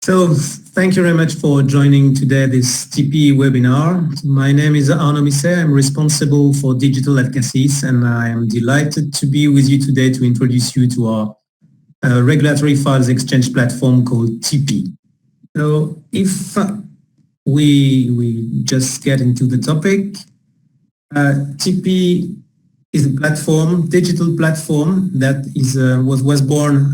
So thank you very much for joining today this TEEPI webinar. My name is Arnaud Misset. I'm responsible for digital at Cassis, and I am delighted to be with you today to introduce you to our regulatory files exchange platform called TEEPI. So if we just get into the topic, TEEPI is a platform, digital platform that was born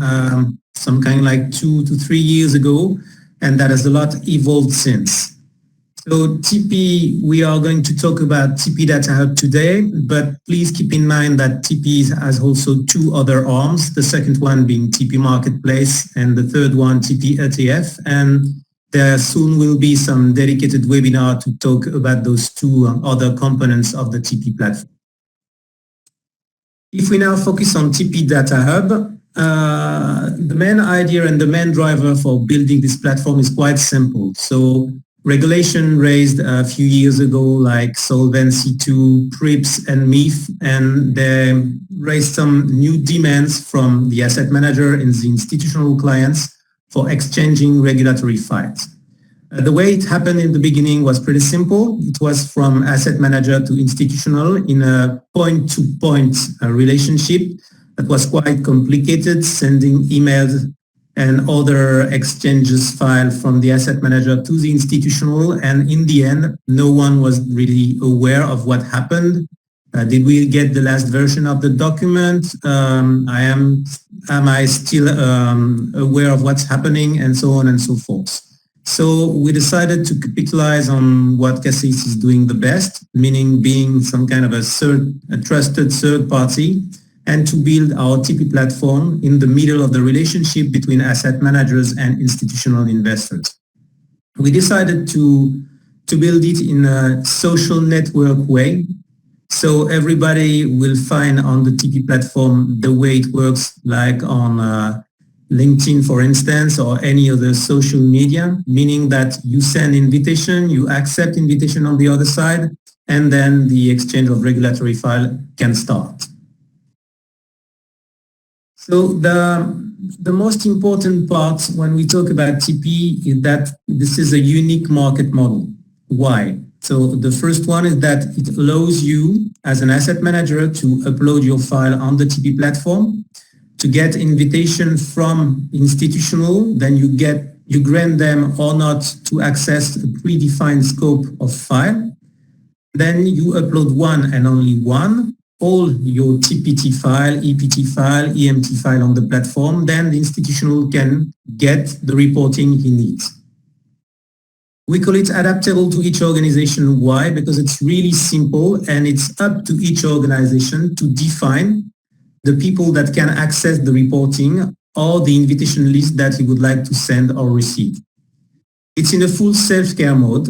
some kind like 2 to 3 years ago, and that has a lot evolved since. So TEEPI, we are going to talk about TEEPI Data Hub today, but please keep in mind that TEEPI has also two other arms, the second one being TEEPI Marketplace and the third one TEEPI ETF, and there soon will be some dedicated webinar to talk about those two other components of the TEEPI platform. If we now focus on TEEPI Data Hub, the main idea and the main driver for building this platform is quite simple. So regulation raised a few years ago like Solvency II, PRIIPs and MIF, and they raised some new demands from the asset manager and the institutional clients for exchanging regulatory files. The way it happened in the beginning was pretty simple. It was from asset manager to institutional in a point-to-point relationship that was quite complicated, sending emails and other exchanges file from the asset manager to the institutional, and in the end, no one was really aware of what happened. Did we get the last version of the document? Am I still aware of what's happening, and so on and so forth. So we decided to capitalize on what Cassis is doing the best, meaning being some kind of a trusted third party, and to build our TEEPI platform in the middle of the relationship between asset managers and institutional investors. We decided to build it in a social network way, so everybody will find on the TEEPI platform the way it works, like on LinkedIn, for instance, or any other social media, meaning that you send invitation, you accept invitation on the other side, and then the exchange of regulatory file can start. So the most important part when we talk about TEEPI is that this is a unique market model. Why? So the first one is that it allows you as an asset manager to upload your file on the TEEPI platform, to get invitation from institutional, then you grant them or not to access a predefined scope of file. Then you upload one and only one, all your TPT file, EPT file, EMT file on the platform, then the institutional can get the reporting he needs. We call it adaptable to each organization. Why? Because it's really simple and it's up to each organization to define the people that can access the reporting or the invitation list that you would like to send or receive. It's in a full self-care mode.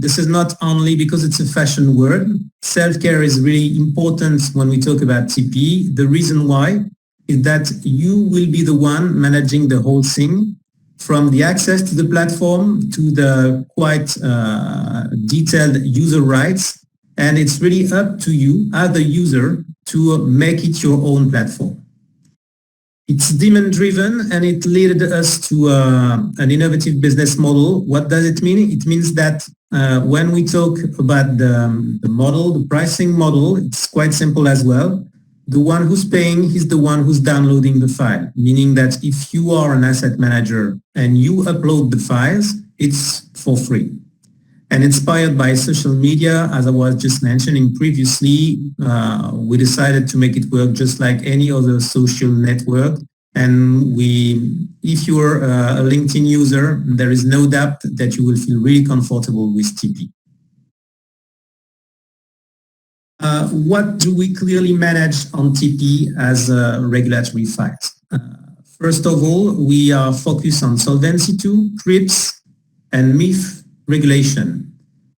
This is not only because it's a fashion word. Self-care is really important when we talk about TEEPI. The reason why is that you will be the one managing the whole thing, from the access to the platform to the quite detailed user rights. And it's really up to you as the user to make it your own platform. It's demand-driven and it led us to an innovative business model. What does it mean? It means that when we talk about the model, the pricing model, it's quite simple as well. The one who's paying is the one who's downloading the file, meaning that if you are an asset manager and you upload the files, it's for free. And inspired by social media, as I was just mentioning previously, we decided to make it work just like any other social network. And if you're a LinkedIn user, there is no doubt that you will feel really comfortable with TEEPI. What do we clearly manage on TEEPI as regulatory files? First of all, we are focused on Solvency II, PRIIPs, and MIF regulation.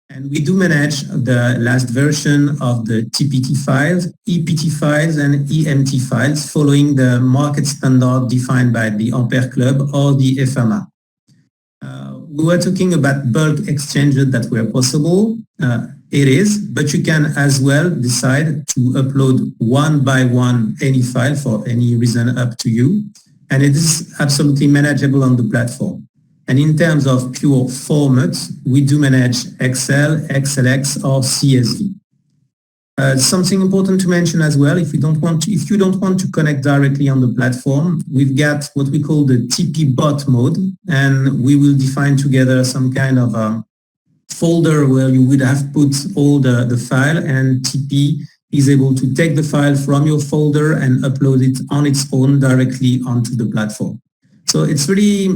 And we do manage the last version of the TPT files, EPT files, and EMT files following the market standard defined by the Ampere Club or the FMA. We were talking about bulk exchanges that were possible. It is, but you can as well decide to upload one by one any file for any reason up to you. And it is absolutely manageable on the platform. And in terms of pure format, we do manage Excel, XLX, or CSV. Something important to mention as well, if you don't want to connect directly on the platform, we've got what we call the TEEPI bot mode, and we will define together some kind of folder where you would have put all the file, and TEEPI is able to take the file from your folder and upload it on its own directly onto the platform. So it's really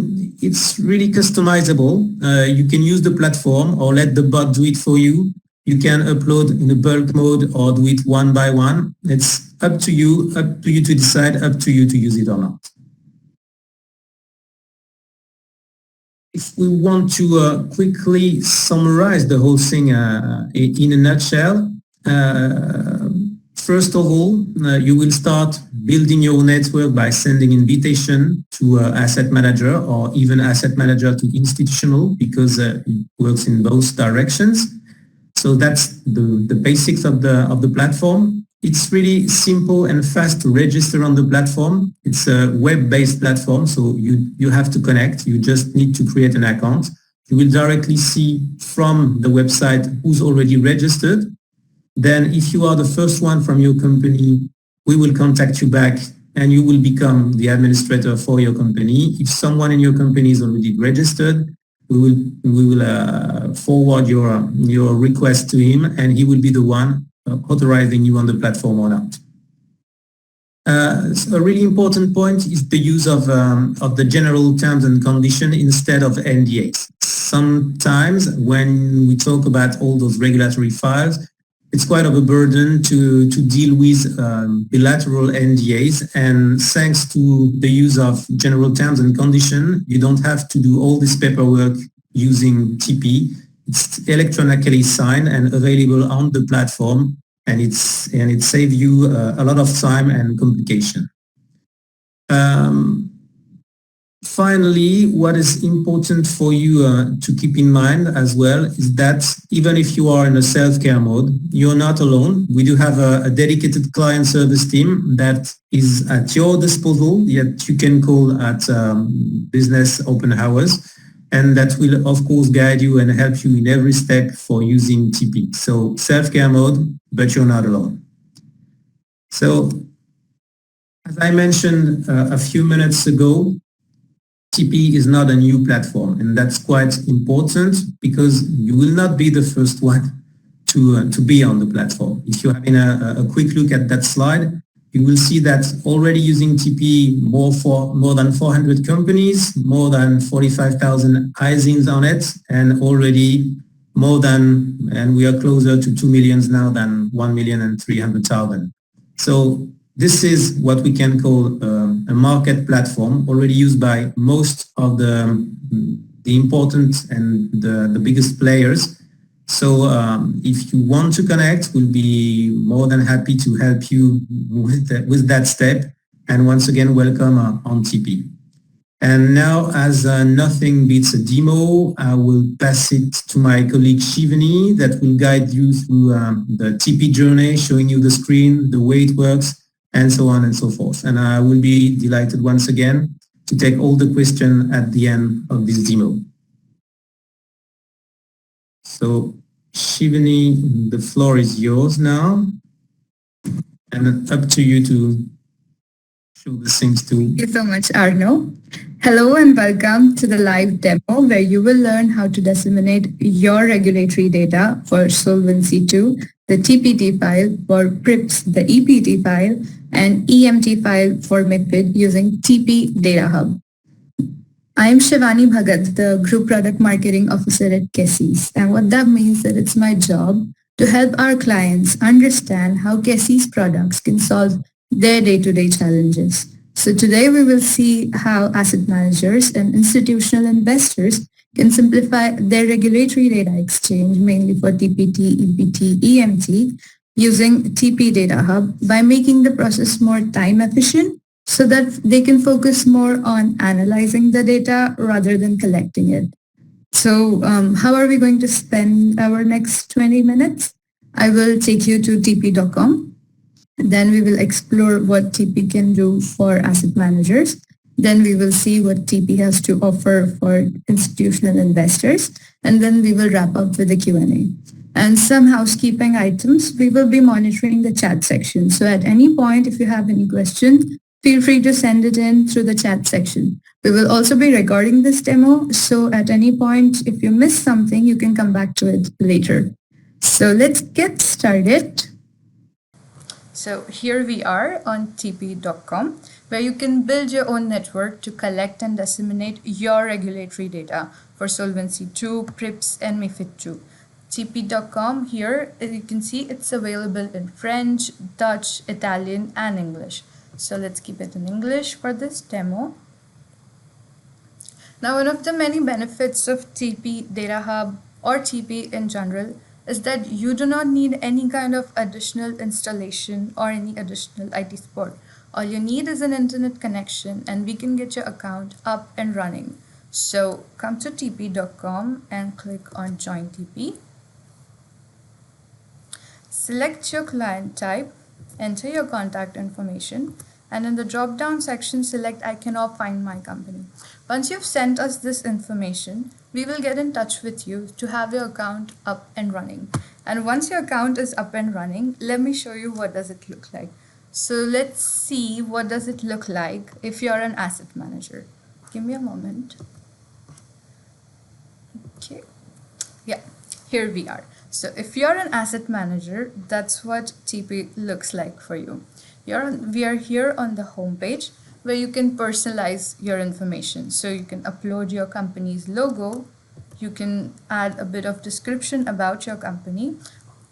customizable. You can use the platform or let the bot do it for you. You can upload in a bulk mode or do it one by one. It's up to you to decide, up to you to use it or not. If we want to quickly summarize the whole thing in a nutshell, first of all, you will start building your network by sending invitation to asset manager or even asset manager to institutional, because it works in both directions. So that's the basics of the platform. It's really simple and fast to register on the platform. It's a web-based platform, so you have to connect. You just need to create an account. You will directly see from the website who's already registered. Then if you are the first one from your company, we will contact you back and you will become the administrator for your company. If someone in your company is already registered, we will forward your request to him, and he will be the one authorizing you on the platform or not. So a really important point is the use of the general terms and conditions instead of NDAs. Sometimes when we talk about all those regulatory files, it's quite of a burden to deal with bilateral NDAs, and thanks to the use of general terms and conditions, you don't have to do all this paperwork using TEEPI. It's electronically signed and available on the platform, and it saves you a lot of time and complication. Finally, what is important for you to keep in mind as well is that even if you are in a self-care mode, you're not alone. We do have a dedicated client service team that is at your disposal, yet you can call at business open hours, and that will of course guide you and help you in every step for using TEEPI. So self-care mode, but you're not alone. So as I mentioned a few minutes ago, TEEPI is not a new platform, and that's quite important because you will not be the first one to be on the platform. If you're having a quick look at that slide, you will see that already using TEEPI more than 400 companies, more than 45,000 ISINs on it, and already and we are closer to 2 million now than 1,300,000. So this is what we can call a market platform already used by most of the important and the biggest players. So if you want to connect, we'll be more than happy to help you with that step. And once again, welcome on TEEPI. And now, as nothing beats a demo, I will pass it to my colleague Shivani that will guide you through the TEEPI journey, showing you the screen, the way it works, and so on and so forth. And I will be delighted once again to take all the questions at the end of this demo. So Shivani, the floor is yours now, and up to you to show the things too. Thank you so much, Arnaud. Hello and welcome to the live demo where you will learn how to disseminate your regulatory data for Solvency II, the TPT file for PRIPS, the EPT file, and EMT file for MiFID using TEEPI Data Hub. I am Shivani Bhagat, the Group Product Marketing Officer at KESIS, and what that means is that it's my job to help our clients understand how KESIS products can solve their day-to-day challenges. So today we will see how asset managers and institutional investors can simplify their regulatory data exchange, mainly for TPT, EPT, EMT, using TEEPI Data Hub by making the process more time efficient so that they can focus more on analyzing the data rather than collecting it. So how are we going to spend our next 20 minutes? I will take you to teepi.com. Then we will explore what TEEPI can do for asset managers. Then we will see what TP has to offer for institutional investors. And then we will wrap up with the Q&A. And some housekeeping items, we will be monitoring the chat section. So at any point, if you have any question, feel free to send it in through the chat section. We will also be recording this demo. So at any point, if you miss something, you can come back to it later. So let's get started. So here we are on TEEPI.com, where you can build your own network to collect and disseminate your regulatory data for Solvency II, PRIPS, and MiFID II. TEEPI.com here, as you can see, it's available in French, Dutch, Italian, and English. So let's keep it in English for this demo. Now, one of the many benefits of TEEPI Data Hub or TEEPI in general is that you do not need any kind of additional installation or any additional IT support. All you need is an internet connection and we can get your account up and running. So come to TEEPI.com and click on Join TEEPI. Select your client type, enter your contact information, and in the drop-down section, select I cannot find my company. Once you've sent us this information, we will get in touch with you to have your account up and running. And once your account is up and running, let me show you what does it look like. So let's see what does it look like if you're an asset manager. Give me a moment. Okay. Yeah, here we are. So if you're an asset manager, that's what TEEPI looks like for you. We are here on the home page where you can personalize your information. So you can upload your company's logo, you can add a bit of description about your company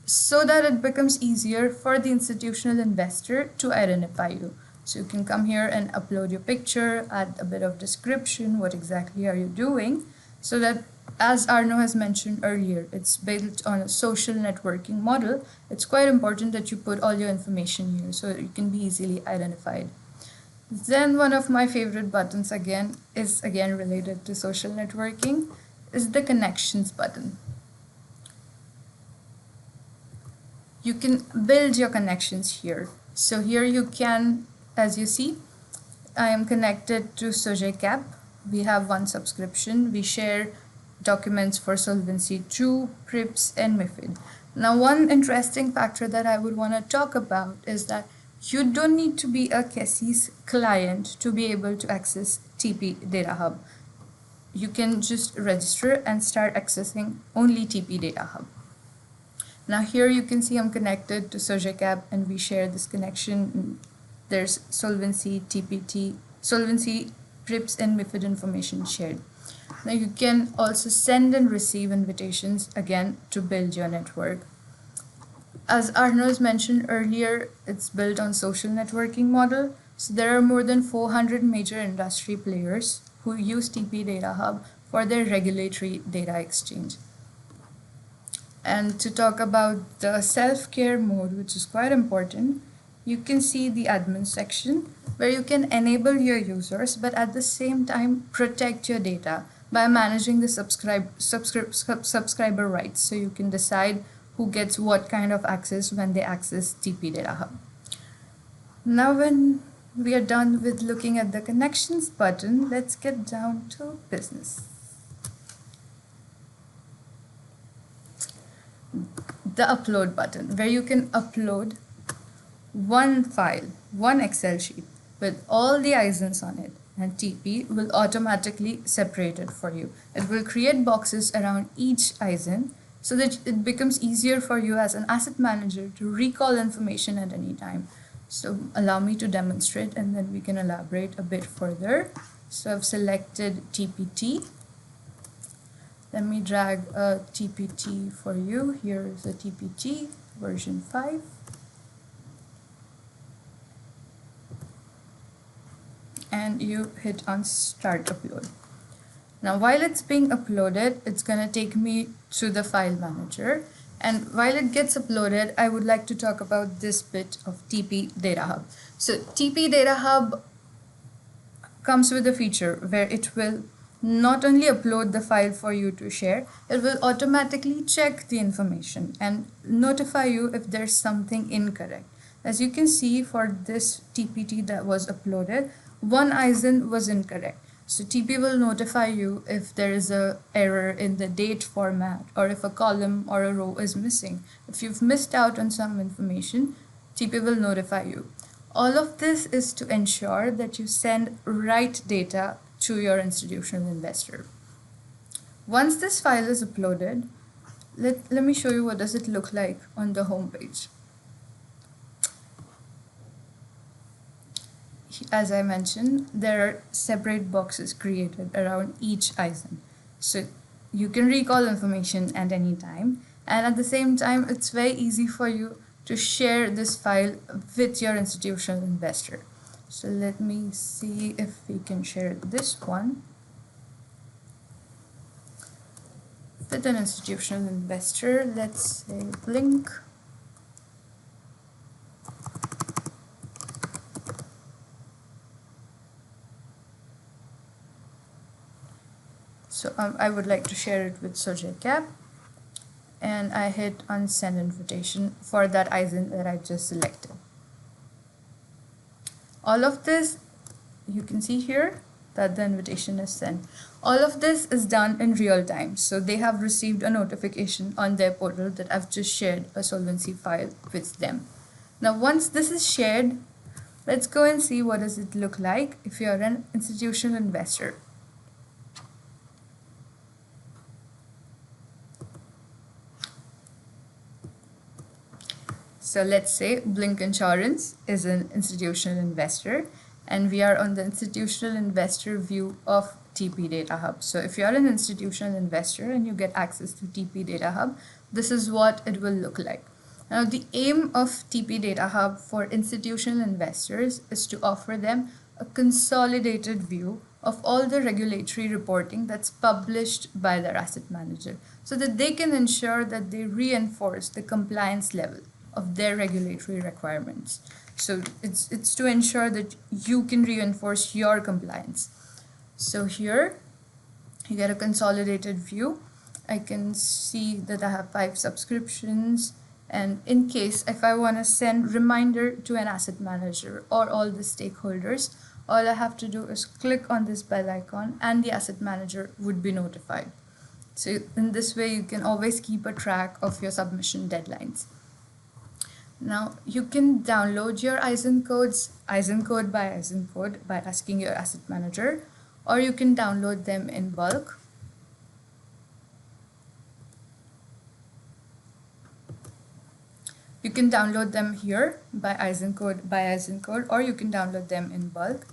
so that it becomes easier for the institutional investor to identify you. So you can come here and upload your picture, add a bit of description, what exactly are you doing, so that, as Arnaud has mentioned earlier, it's built on a social networking model. It's quite important that you put all your information here so that you can be easily identified. Then one of my favorite buttons is related to social networking, is the connections button. You can build your connections here. So here you can, as you see, I am connected to SOGECAP. We have one subscription. We share documents for Solvency II, PRIPS, and MiFID. Now, one interesting factor that I would want to talk about is that you don't need to be a KESI's client to be able to access TEEPI Data Hub. You can just register and start accessing only TEEPI Data Hub. Now here you can see I'm connected to SOGECAP and we share this connection. There's Solvency, TPT, Solvency, PRIPS, and MiFID information shared. Now you can also send and receive invitations again to build your network. As Arnaud has mentioned earlier, it's built on social networking model. So there are more than 400 major industry players who use TEEPI Data Hub for their regulatory data exchange. And to talk about the self-care mode, which is quite important, you can see the admin section where you can enable your users, but at the same time protect your data by managing the subscriber rights. So you can decide who gets what kind of access when they access TEEPI Data Hub. Now when we are done with looking at the connections button, let's get down to business. The upload button, where you can upload one file, one Excel sheet with all the ISINs on it, and TEEPI will automatically separate it for you. It will create boxes around each ISIN so that it becomes easier for you as an asset manager to recall information at any time. So allow me to demonstrate and then we can elaborate a bit further. So I've selected TPT. Let me drag a TPT for you. Here is a TPT version 5. And you hit on start upload. Now while it's being uploaded, it's gonna take me to the file manager. And while it gets uploaded, I would like to talk about this bit of TEEPI Data Hub. So TEEPI Data Hub comes with a feature where it will not only upload the file for you to share, it will automatically check the information and notify you if there's something incorrect. As you can see for this TPT that was uploaded, one ISIN was incorrect. So TP will notify you if there is a error in the date format or if a column or a row is missing. If you've missed out on some information, TP will notify you. All of this is to ensure that you send right data to your institutional investor. Once this file is uploaded, let me show you what does it look like on the home page. As I mentioned, there are separate boxes created around each ISIN. So you can recall information at any time, and at the same time, it's very easy for you to share this file with your institutional investor. So let me see if we can share this one with an institutional investor. Let's say Blink. So I would like to share it with Sojay Cap, and I hit on send invitation for that ISIN that I just selected. All of this, you can see here that the invitation is sent. All of this is done in real time. So they have received a notification on their portal that I've just shared a solvency file with them. Now, once this is shared, let's go and see what does it look like if you're an institutional investor. So let's say Blink Insurance is an institutional investor, and we are on the institutional investor view of TEEPI Data Hub. So if you're an institutional investor and you get access to TEEPI Data Hub, this is what it will look like. Now, the aim of TEEPI Data Hub for institutional investors is to offer them a consolidated view of all the regulatory reporting that's published by their asset manager, so that they can ensure that they reinforce the compliance level of their regulatory requirements. So it's to ensure that you can reinforce your compliance. So here you get a consolidated view. I can see that I have 5 subscriptions, and in case if I want to send reminder to an asset manager or all the stakeholders, all I have to do is click on this bell icon and the asset manager would be notified. So in this way you can always keep a track of your submission deadlines. Now, you can download your ISIN codes, ISIN code by asking your asset manager, or you can download them in bulk. You can download them here by ISIN code, or you can download them in bulk.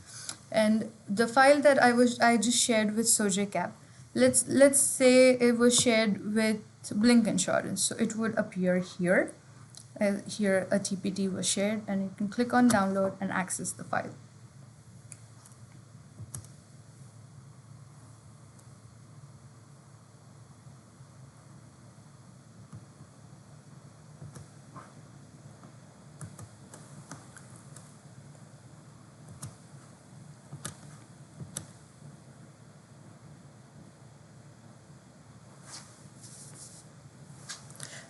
And the file that I just shared with Sojay Cap, let's say it was shared with Blink Insurance, so it would appear here. Here a TPT was shared, and you can click on download and access the file.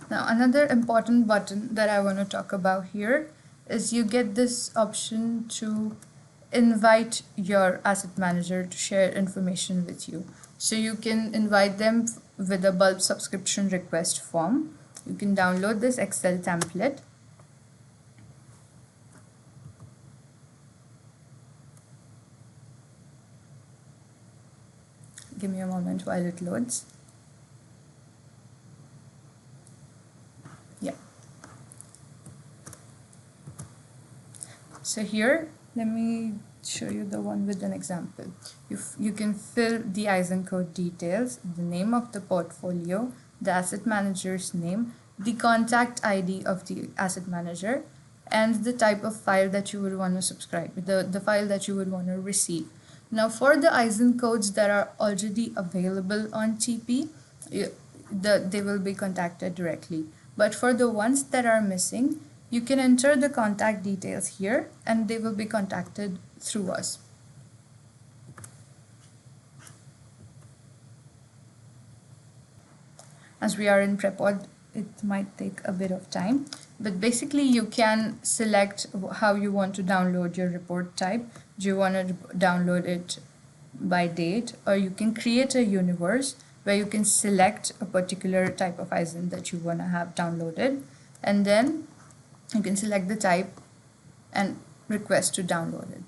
Now, another important button that I want to talk about here is you get this option to invite your asset manager to share information with you. So you can invite them with a bulk subscription request form. You can download this Excel template. Give me a moment while it loads. Yeah. So here, let me show you the one with an example. You can fill the ISIN code details, the name of the portfolio, the asset manager's name, the contact ID of the asset manager, and the type of file that you would want to subscribe, the file that you would want to receive. Now, for the ISIN codes that are already available on TP, they will be contacted directly. But for the ones that are missing, you can enter the contact details here and they will be contacted through us. As we are in it might take a bit of time. But basically, you can select how you want to download your report type. Do you want to download it by date, or you can create a universe where you can select a particular type of ISIN that you want to have downloaded, and then you can select the type and request to download it.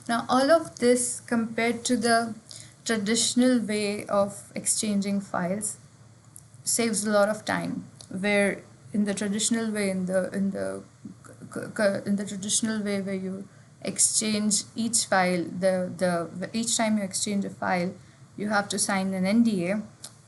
Now, all of this compared to the traditional way of exchanging files saves a lot of time, where in the traditional way, in the traditional way where you exchange each file, each time you exchange a file, you have to sign an NDA.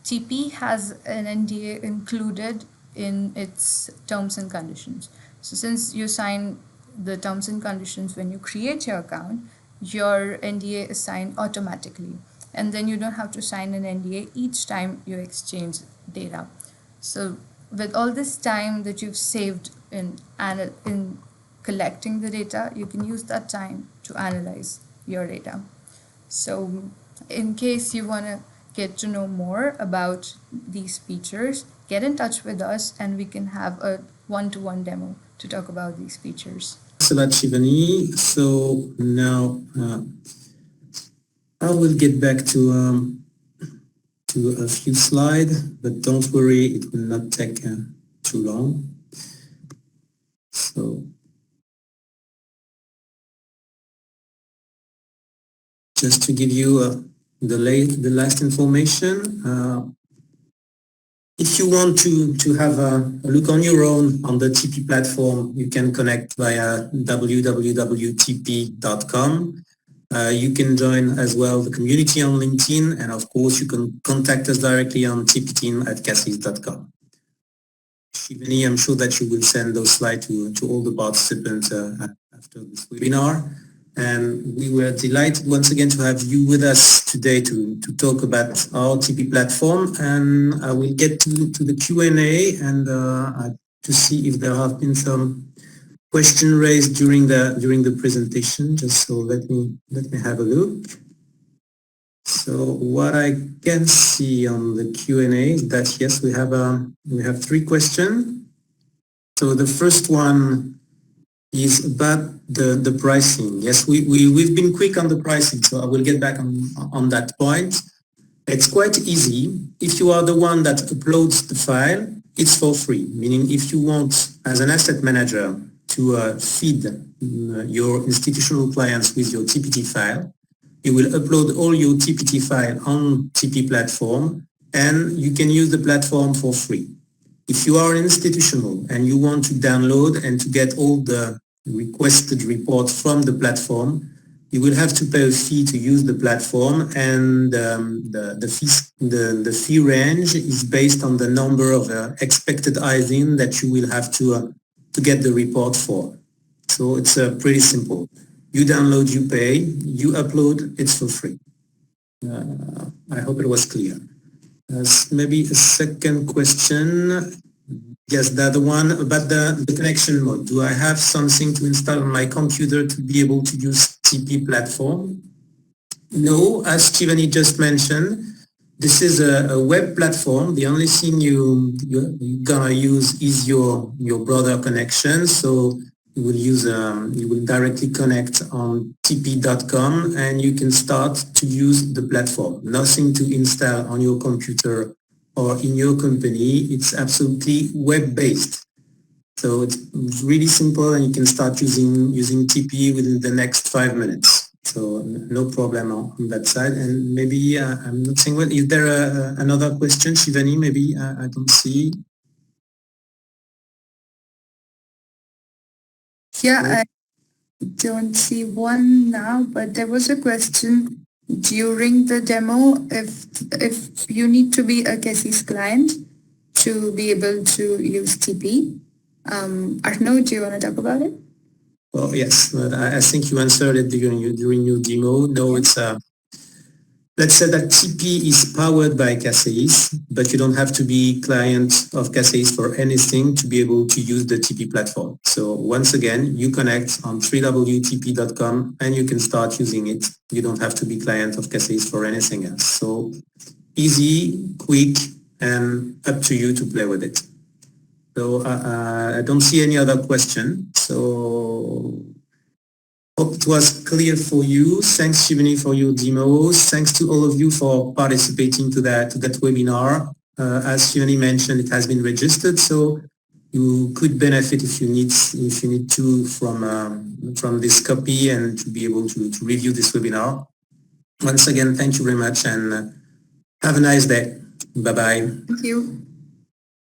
TP has an NDA included in its terms and conditions. So since you sign the terms and conditions when you create your account, your NDA is signed automatically. And then you don't have to sign an NDA each time you exchange data. So with all this time that you've saved in collecting the data, you can use that time to analyze your data. So in case you want to get to know more about these features, get in touch with us and we can have a one-to-one demo to talk about these features. Thanks a lot, Shivani. So now I will get back to a few slides, but don't worry, it will not take too long. So just to give you the last information, if you want to have a look on your own on the TEEPI platform, you can connect via www.teepi.com. You can join as well the community on LinkedIn, and of course you can contact us directly on team@casis.com. Shivani, I'm sure that you will send those slides to all the participants after this webinar. And we were delighted once again to have you with us today to talk about our TEEPI platform. And I will get to the Q&A and to see if there have been some question raised during the presentation. Just so let me have a look. So what I can see on the Q&A is that yes, we have 3 questions. So the first one is about the pricing. Yes, we've been quick on the pricing, so I will get back on that point. It's quite easy. If you are the one that uploads the file, it's for free, meaning if you want, as an asset manager, to feed your institutional clients with your TPT file, you will upload all your TPT file on TP platform, and you can use the platform for free. If you are institutional and you want to download and to get all the requested reports from the platform, you will have to pay a fee to use the platform, and the fee range is based on the number of expected ISIN that you will have to get the report for. So it's pretty simple. You download, you pay, you upload, it's for free. I hope it was clear. Maybe a second question. Yes, the other one about the connection mode. Do I have something to install on my computer to be able to use TP platform? No, as Shivani just mentioned, this is a web platform. The only thing you're gonna use is your browser connection. So you will directly connect on tp.com and you can start to use the platform. Nothing to install on your computer or in your company. It's absolutely web-based. So it's really simple, and you can start using TP within the next 5 minutes. So no problem on that side. And maybe I'm not saying well. Is there another question, Shivani? Maybe I don't see. Yeah, I don't see one now, but there was a question during the demo if you need to be a Casis client to be able to use TP. Arnaud, do you want to talk about it? Well, yes, but I think you answered it during your demo. No, it's let's say that TP is powered by Casis, but you don't have to be client of Casis for anything to be able to use the TP platform. So once again, you connect on www.tp.com and you can start using it. You don't have to be client of Casis for anything else. So easy, quick, and up to you to play with it. So I don't see any other question. So hope it was clear for you. Thanks, Shivani, for your demos. Thanks to all of you for participating to that webinar. As Shivani mentioned, it has been registered, so you could benefit if you need to from this copy and to be able to review this webinar. Once again, thank you very much and have a nice day. Bye-bye. Thank you.